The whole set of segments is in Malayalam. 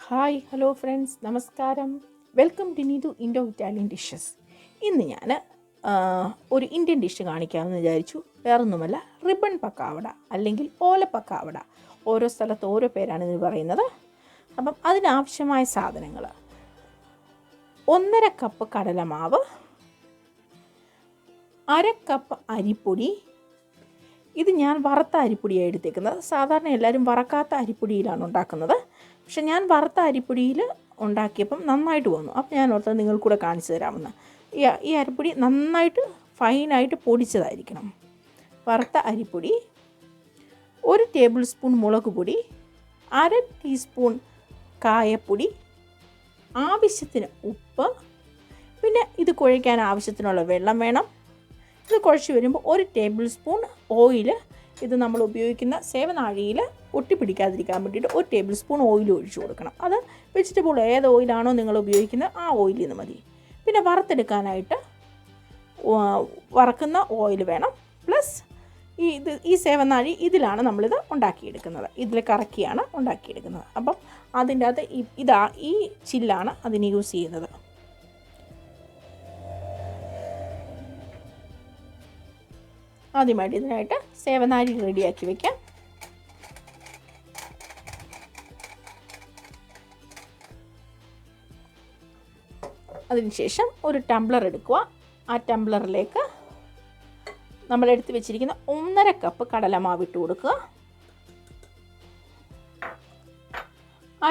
ഹായ് ഹലോ ഫ്രണ്ട്സ് നമസ്കാരം. Welcome to Neethu Indo Italian dishes. ഇന്ന് ഞാൻ ഒരു ഇന്ത്യൻ ഡിഷ് കാണിക്കാമെന്ന് വിചാരിച്ചു. വേറൊന്നുമല്ല, റിബൺ പക്കാവട അല്ലെങ്കിൽ ഓല പക്കാവട. ഓരോ സ്ഥലത്ത് ഓരോ പേരാണ് ഇത് പറയുന്നത്. അപ്പം അതിനാവശ്യമായ സാധനങ്ങൾ: 1.5 കപ്പ് കടലമാവ്, 1/2 കപ്പ് അരിപ്പൊടി. ഇത് ഞാൻ വറുത്ത അരിപ്പൊടിയാണ് എടുത്തേക്കുന്നത്. സാധാരണ എല്ലാവരും വറക്കാത്ത അരിപ്പൊടിയിലാണ് ഉണ്ടാക്കുന്നത്. പക്ഷെ ഞാൻ വറുത്ത അരിപ്പൊടിയിൽ ഉണ്ടാക്കിയപ്പം നന്നായിട്ട് വന്നു. അപ്പോൾ ഞാൻ ഓർത്തത് നിങ്ങൾക്ക് കൂടെ കാണിച്ചു തരാമെന്ന്. ഈ അരിപ്പൊടി നന്നായിട്ട് ഫൈനായിട്ട് പൊടിച്ചതായിരിക്കണം. വറുത്ത അരിപ്പൊടി, 1 ടേബിൾ സ്പൂൺ മുളക് പൊടി, 1/2 ടീസ്പൂൺ കായപ്പൊടി, ആവശ്യത്തിന് ഉപ്പ്, പിന്നെ ഇത് കുഴയ്ക്കാൻ ആവശ്യത്തിനുള്ള വെള്ളം വേണം. ഇത് കുഴച്ച് വരുമ്പോൾ 1 ടേബിൾ സ്പൂൺ ഓയിൽ. ഇത് നമ്മൾ ഉപയോഗിക്കുന്ന സേവനാഴിയിൽ ഒട്ടിപ്പിടിക്കാതിരിക്കാൻ വേണ്ടിയിട്ട് 1 ടേബിൾ സ്പൂൺ ഓയിൽ ഒഴിച്ചു കൊടുക്കണം. അത് വെജിറ്റബിൾ ഏത് ഓയിലാണോ നിങ്ങൾ ഉപയോഗിക്കുന്നത് ആ ഓയിലിൽ നിന്ന് മതി. പിന്നെ വറുത്തെടുക്കാനായിട്ട് വറക്കുന്ന ഓയിൽ വേണം. പ്ലസ് ഈ സേവനാഴി ഇതിലാണ് നമ്മളിത് ഉണ്ടാക്കിയെടുക്കുന്നത്. ഇതിൽ കറക്കിയാണ് ഉണ്ടാക്കിയെടുക്കുന്നത്. അപ്പം അതിൻ്റെ അകത്ത് ഈ ചില്ലാണ് അതിന് യൂസ് ചെയ്യുന്നത്. ആദ്യമായിട്ട് ഇതിനായിട്ട് സേവനാഴി റെഡിയാക്കി വയ്ക്കാം. അതിനുശേഷം ഒരു ടംബ്ലർ എടുക്കുക. ആ ടംബ്ലറിലേക്ക് നമ്മൾ എടുത്ത് വെച്ചിരിക്കുന്ന 1.5 കപ്പ് കടലമാവ് ഇട്ട് കൊടുക്കുക.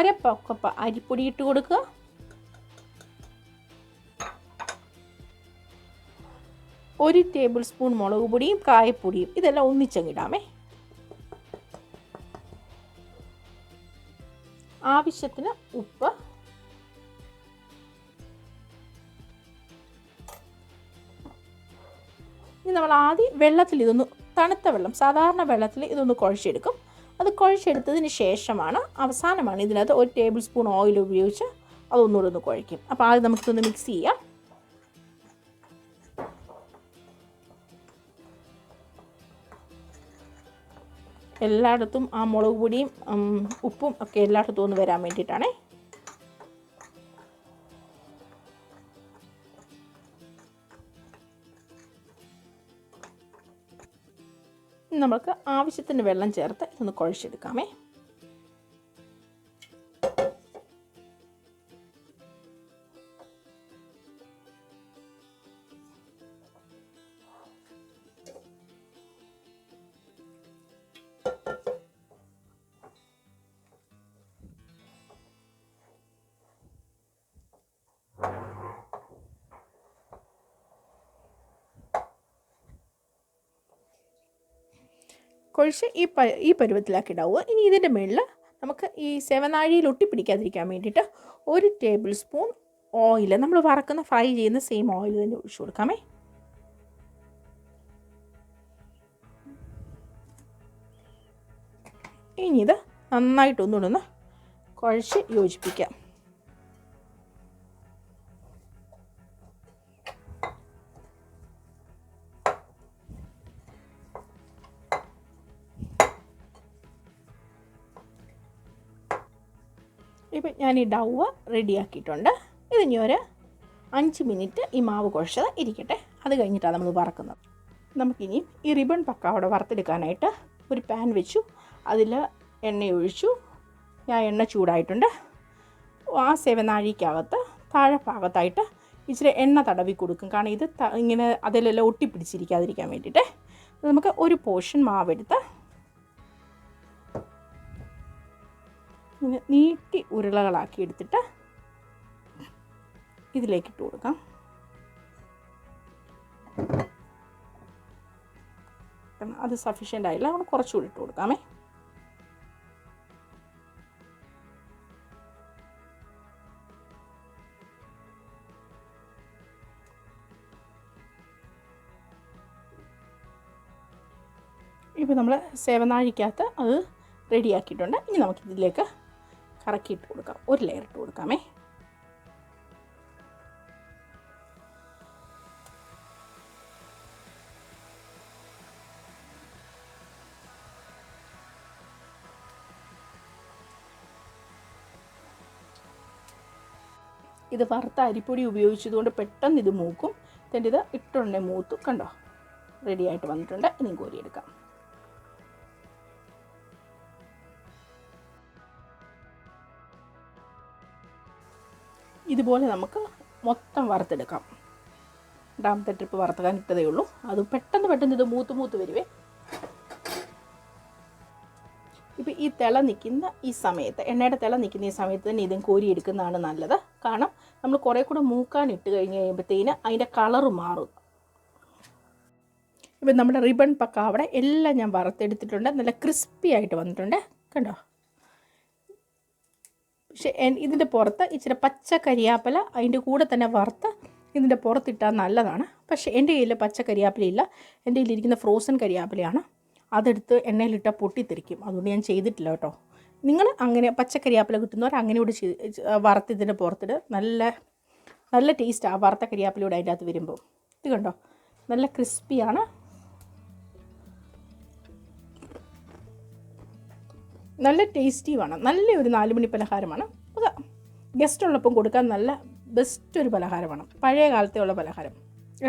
1/2 കപ്പ് അരിപ്പൊടി ഇട്ട് കൊടുക്കുക. 1 ടേബിൾ സ്പൂൺ മുളക് പൊടിയും കായപ്പൊടിയും ഇതെല്ലാം ഒന്നിച്ചങ്ങിടാമേ. ആവശ്യത്തിന് ഉപ്പ്, ഇനി നമ്മൾ ആദ്യം വെള്ളത്തിൽ ഇതൊന്ന്, തണുത്ത വെള്ളം, സാധാരണ വെള്ളത്തിൽ ഇതൊന്ന് കുഴച്ചെടുക്കും. അത് കുഴച്ചെടുത്തതിന് ശേഷമാണ് അവസാനമാണ് ഇതിനകത്ത് 1 ടേബിൾ സ്പൂൺ ഓയിൽ ഉപയോഗിച്ച് അതൊന്നുകൂടെ ഒന്ന് കുഴയ്ക്കും. അപ്പോൾ ആദ്യം നമുക്കിതൊന്ന് മിക്സ് ചെയ്യാം. എല്ലായിടത്തും ആ മുളക് പൊടിയും ഉപ്പും ഒക്കെ എല്ലായിടത്തും ഒന്ന് വരാൻ വേണ്ടിയിട്ടാണേ. നമുക്ക് ആവശ്യത്തിന് വെള്ളം ചേർത്ത് ഇതൊന്ന് കുഴച്ചെടുക്കാമേ. കുഴച്ച് ഈ പരുവത്തിലാക്കി ഇടാവുക. ഇനി ഇതിൻ്റെ മുകളിൽ നമുക്ക് ഈ സേവനാഴിയിൽ ഒട്ടിപ്പിടിക്കാതിരിക്കാൻ വേണ്ടിയിട്ട് 1 ടേബിൾ സ്പൂൺ ഓയിൽ, നമ്മൾ വറക്കുന്ന ഫ്രൈ ചെയ്യുന്ന സെയിം ഓയിൽ തന്നെ ഒഴിച്ചു കൊടുക്കാമേ. ഇനി ഇത് നന്നായിട്ടൊന്നുകൂടെ കുഴച്ച് യോജിപ്പിക്കാം. ഇപ്പം ഞാൻ ഈ ഡൗവ് റെഡിയാക്കിയിട്ടുണ്ട്. ഇതിനി ഒരു 5 മിനിറ്റ് ഈ മാവ് കുഴച്ചത് ഇരിക്കട്ടെ. അത് കഴിഞ്ഞിട്ടാണ് നമ്മൾ വറക്കുന്നത്. നമുക്കിനി ഈ റിബൺ പക്കാവട വറുത്തെടുക്കാനായിട്ട് ഒരു പാൻ വെച്ചു. അതിൽ എണ്ണ ഒഴിച്ചു. ഞാൻ എണ്ണ ചൂടായിട്ടുണ്ട്. ആ സേവനാഴിക്കകത്ത് താഴെ ഭാഗത്തായിട്ട് ഇച്ചിരി എണ്ണ തടവി കൊടുക്കും. കാരണം ഇത് ഇങ്ങനെ അതിലെല്ലാം ഒട്ടിപ്പിടിച്ചിരിക്കാതിരിക്കാൻ വേണ്ടിയിട്ട്. നമുക്ക് ഒരു പോർഷൻ മാവെടുത്ത് ഇങ്ങനെ നീട്ടി ഉരുളകളാക്കി എടുത്തിട്ട് ഇതിലേക്ക് ഇട്ട് കൊടുക്കാം. അത് സഫീഷ്യൻ്റ് ആയില്ല, നമ്മൾ കുറച്ചുകൂടി ഇട്ട് കൊടുക്കാമേ. ഇപ്പോൾ നമ്മൾ സേവനാഴിക്കകത്ത് അത് റെഡിയാക്കിയിട്ടുണ്ട്. ഇനി നമുക്കിതിലേക്ക് കറക്കിയിട്ട് കൊടുക്കാം. ഒരു ലെയർ ഇട്ട് കൊടുക്കാമേ. ഇത് വറുത്ത അരിപ്പൊടി ഉപയോഗിച്ചതുകൊണ്ട് പെട്ടെന്ന് ഇത് മൂക്കും. എന്നിട്ട് ഇത് ഇട്ടുണ്ടേ മൂത്തു. കണ്ടോ, റെഡി ആയിട്ട് വന്നിട്ടുണ്ട്. ഇനി കോരിയെടുക്കാം. ഇതുപോലെ നമുക്ക് മൊത്തം വറുത്തെടുക്കാം. രണ്ടാമത്തെ ട്രിപ്പ് വറുക്കാൻ ഇട്ടതേ ഉള്ളൂ. അത് പെട്ടെന്ന് ഇത് മൂത്ത് വരുവേ. ഇപ്പോൾ ഈ തിള നിൽക്കുന്ന ഈ സമയത്ത്, എണ്ണയുടെ തിള നിൽക്കുന്ന ഈ സമയത്ത് തന്നെ ഇതും കോരിയെടുക്കുന്നതാണ് നല്ലത്. കാരണം നമ്മൾ കുറേ കൂടെ മൂക്കാൻ ഇട്ട് കഴിഞ്ഞ് കഴിയുമ്പോഴത്തേന് അതിൻ്റെ കളറ് മാറും. ഇപ്പം നമ്മുടെ റിബൺ പക്കാവട എല്ലാം ഞാൻ വറുത്തെടുത്തിട്ടുണ്ട്. നല്ല ക്രിസ്പി ആയിട്ട് വന്നിട്ടുണ്ട്. കണ്ടോ. പക്ഷേ ഇതിൻ്റെ പുറത്ത് ഇച്ചിരി പച്ച കരിയാപ്പില അതിൻ്റെ കൂടെ തന്നെ വറുത്ത് ഇതിൻ്റെ പുറത്തിട്ടാൽ നല്ലതാണ്. പക്ഷേ എൻ്റെ കയ്യിൽ പച്ച കരിയാപ്പിലയില്ല. എൻ്റെ കയ്യിലിരിക്കുന്ന ഫ്രോസൺ കരിയാപ്പിലയാണ്. അതെടുത്ത് എണ്ണയിലിട്ടാൽ പൊട്ടിത്തെറിക്കും. അതുകൊണ്ട് ഞാൻ ചെയ്തിട്ടില്ല കേട്ടോ. നിങ്ങൾ അങ്ങനെ പച്ചക്കരിയാപ്പില കിട്ടുന്നവർ അങ്ങനെ കൂടി വറുത്ത് ഇതിൻ്റെ പുറത്തിട്ട് നല്ല ടേസ്റ്റാണ് വറുത്ത കരിയാപ്പിലൂടെ അതിൻ്റെ അകത്ത് വരുമ്പോൾ. ഇത് കണ്ടോ, നല്ല ക്രിസ്പിയാണ്. നല്ല ടേസ്റ്റിയുമാണ്. നല്ലൊരു 4 മണി പലഹാരമാണ്. അത് ഗസ്റ്റ് ഉള്ളപ്പം കൊടുക്കാൻ നല്ല ബെസ്റ്റ് ഒരു പലഹാരമാണ്. പഴയ കാലത്തെ ഉള്ള പലഹാരം.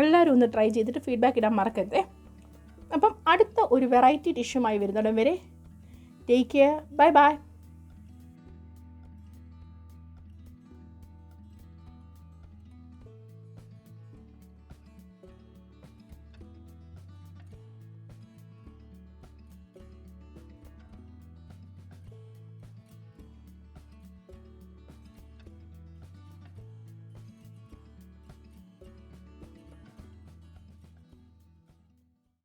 എല്ലാവരും ഒന്ന് ട്രൈ ചെയ്തിട്ട് ഫീഡ്ബാക്ക് ഇടാൻ മറക്കരുതേ. അപ്പം അടുത്ത ഒരു വെറൈറ്റി ഡിഷുമായി വരുന്നിടം വരെ ടേക്ക് കെയർ. Bye bye.